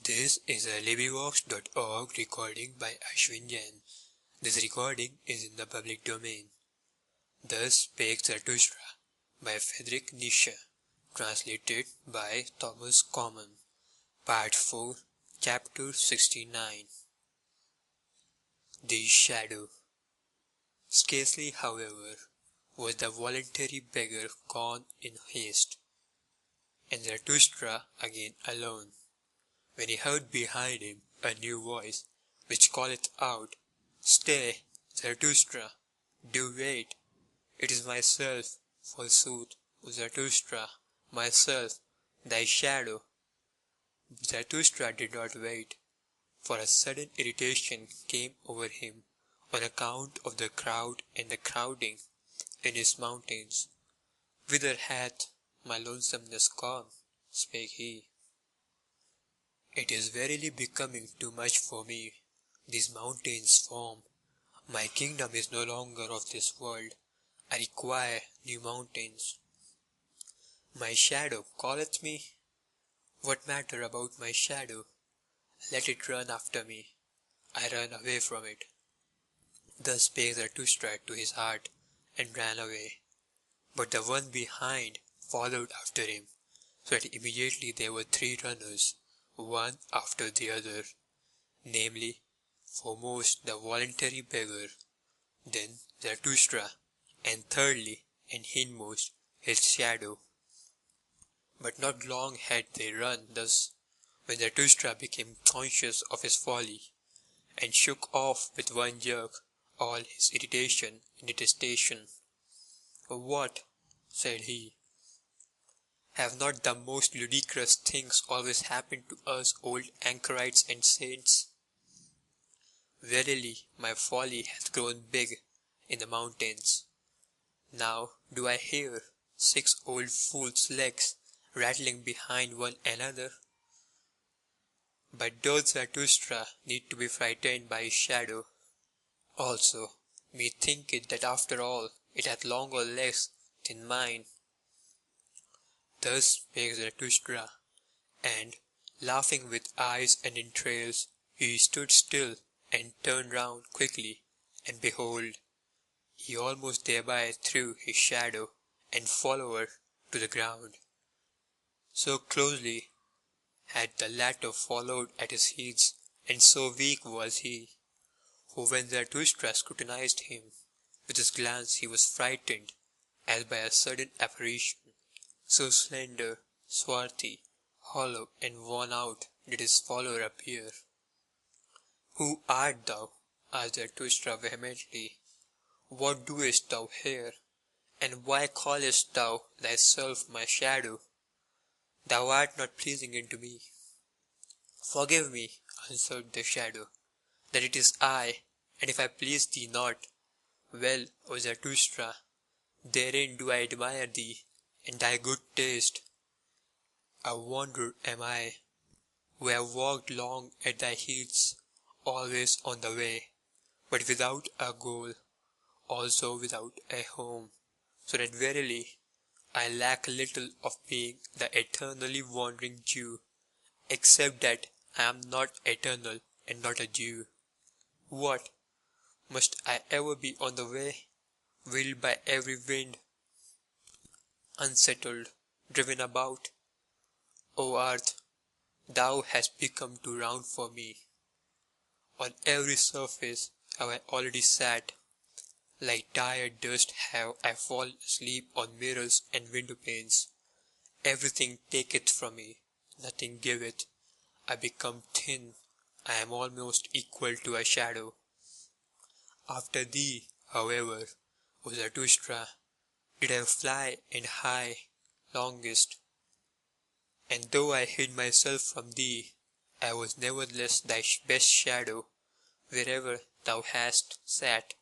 This is a Librivox.org recording by Ashwin Jain. This recording is in the public domain. Thus Spake Zarathustra by Friedrich Nietzsche, translated by Thomas Common. Part 4, Chapter 69. The Shadow. Scarcely, however, was the voluntary beggar gone in haste, and Zarathustra again alone, when he heard behind him a new voice, which calleth out, Stay, Zarathustra, do wait. It is myself, forsooth, Zarathustra, myself, thy shadow. Zarathustra did not wait, for a sudden irritation came over him on account of the crowd and the crowding in his mountains. Whither hath my lonesomeness gone? Spake he. It is verily becoming too much for me, these mountains form. My kingdom is no longer of this world. I require new mountains. My shadow calleth me. What matter about my shadow? Let it run after me. I run away from it. Thus spake Zarathustra to his heart, and ran away. But the one behind followed after him, so that immediately there were 3 runners, one after the other, namely, foremost the voluntary beggar, then Zarathustra, and thirdly and hindmost his shadow. But not long had they run thus, when Zarathustra became conscious of his folly, and shook off with one jerk all his irritation and detestation. What? Said he. Have not the most ludicrous things always happened to us old anchorites and saints? Verily, my folly hath grown big in the mountains. Now do I hear 6 old fools' legs rattling behind one another? But doth Zarathustra need to be frightened by his shadow? Also, methinketh that after all it hath longer legs than mine. Thus spake Zarathustra, and, laughing with eyes and entrails, he stood still and turned round quickly, and behold, he almost thereby threw his shadow and follower to the ground. So closely had the latter followed at his heels, and so weak was he, for when Zarathustra scrutinized him with his glance he was frightened as by a sudden apparition. So slender, swarthy, hollow, and worn out did his follower appear. Who art thou? Asked Zarathustra vehemently. What doest thou here? And why callest thou thyself my shadow? Thou art not pleasing unto me. Forgive me, answered the shadow, that it is I, and if I please thee not, well, O Zarathustra, therein do I admire thee, and thy good taste. A wanderer am I, who have walked long at thy heels, always on the way, but without a goal, also without a home, so that verily I lack little of being the eternally wandering Jew, except that I am not eternal and not a Jew. What? Must I ever be on the way, whirled by every wind, unsettled, driven about? O earth, thou hast become too round for me. On every surface have I already sat. Like tired dust have I fallen asleep on mirrors and window panes. Everything taketh from me, nothing giveth. I become thin, I am almost equal to a shadow. After thee, however, O Zarathustra, did I fly and high longest, and though I hid myself from thee, I was nevertheless thy best shadow. Wherever thou hast sat,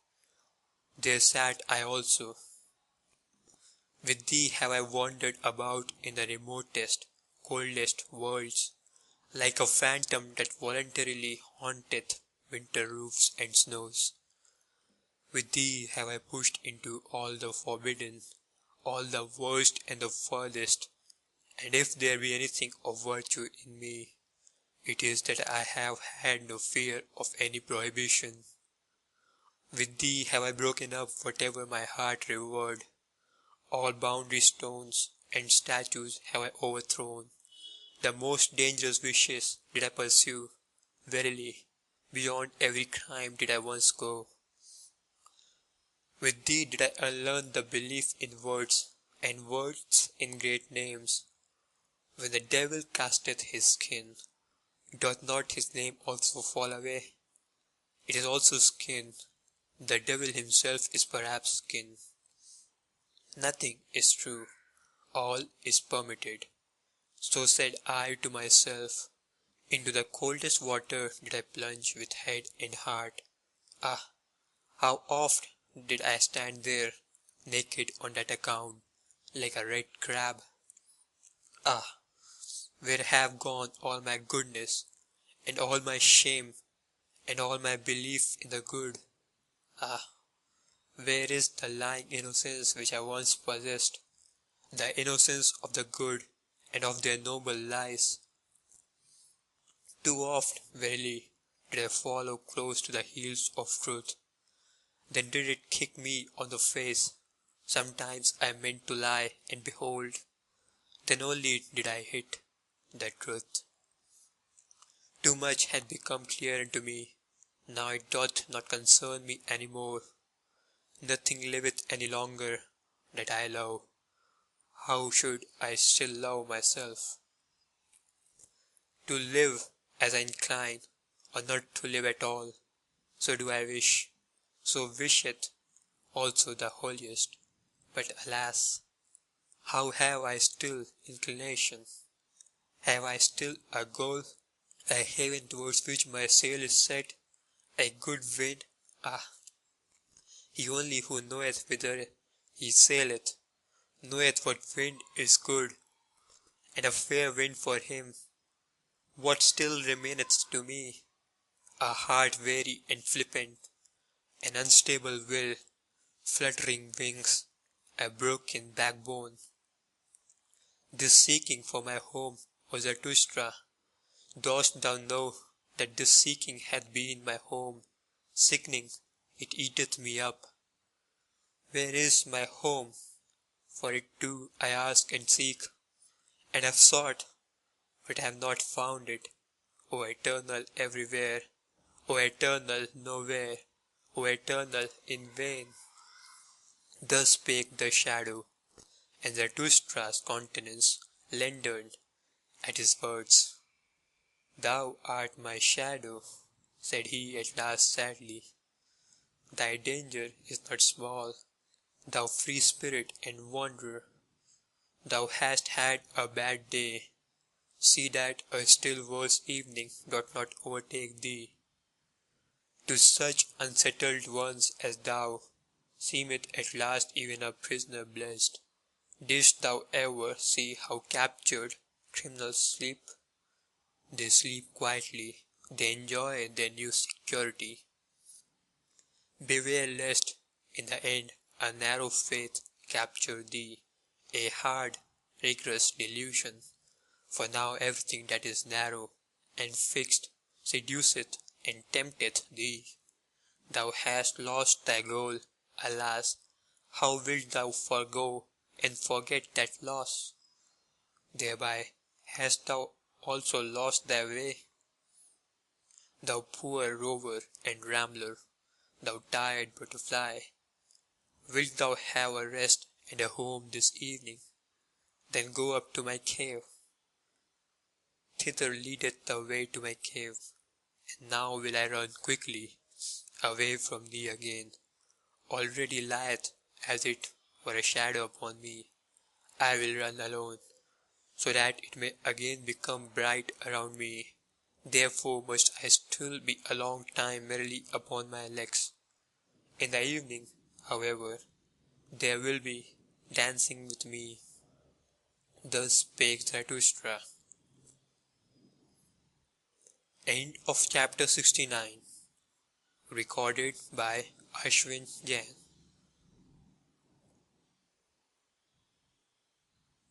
there sat I also. With thee have I wandered about in the remotest, coldest worlds, like a phantom that voluntarily haunteth winter roofs and snows. With thee have I pushed into all the forbidden, all the worst and the furthest, and if there be anything of virtue in me, it is that I have had no fear of any prohibition. With thee have I broken up whatever my heart revered. All boundary stones and statues have I overthrown. The most dangerous wishes did I pursue. Verily, beyond every crime did I once go. With thee did I unlearn the belief in words, and words in great names. When the devil casteth his skin, doth not his name also fall away? It is also skin. The devil himself is perhaps skin. Nothing is true. All is permitted. So said I to myself. Into the coldest water did I plunge with head and heart. Ah, how oft did I stand there, naked on that account, like a red crab. Ah, where have gone all my goodness, and all my shame, and all my belief in the good? Ah, where is the lying innocence which I once possessed, the innocence of the good and of their noble lies? Too oft, verily, did I follow close to the heels of truth. Then did it kick me on the face. Sometimes I meant to lie, and behold, then only did I hit the truth. Too much had become clear unto me. Now it doth not concern me any more. Nothing liveth any longer that I love. How should I still love myself? To live as I incline, or not to live at all, so do I wish. So wisheth also the holiest. But alas, how have I still inclination? Have I still a goal, a haven towards which my sail is set, a good wind? Ah, he only who knoweth whither he saileth, knoweth what wind is good, and a fair wind for him. What still remaineth to me? A heart weary and flippant, an unstable will, fluttering wings, a broken backbone. This seeking for my home, O Zarathustra, dost thou know that this seeking hath been my home? Sickening, it eateth me up. Where is my home? For it too I ask and seek, and have sought, but have not found it. O Eternal everywhere, O Eternal nowhere, O Eternal in vain. Thus spake the shadow, and Zarathustra's countenance lengthened at his words. Thou art my shadow, said he at last sadly. Thy danger is not small, thou free spirit and wanderer. Thou hast had a bad day. See that a still worse evening doth not overtake thee. To such unsettled ones as thou, seemeth at last even a prisoner blessed. Didst thou ever see how captured criminals sleep? They sleep quietly, they enjoy their new security. Beware lest, in the end, a narrow faith capture thee, a hard, rigorous delusion. For now everything that is narrow and fixed seduceth and tempteth thee. Thou hast lost thy goal, alas, how wilt thou forego and forget that loss? Thereby hast thou also lost thy way. Thou poor rover and rambler, thou tired butterfly, wilt thou have a rest and a home this evening? Then go up to my cave. Thither leadeth the way to my cave, and now will I run quickly away from thee again. Already lieth as it were a shadow upon me. I will run alone, so that it may again become bright around me. Therefore must I still be a long time merrily upon my legs. In the evening, however, there will be dancing with me. Thus spake Zarathustra. End of chapter 69. Recorded by Ashwin Jain.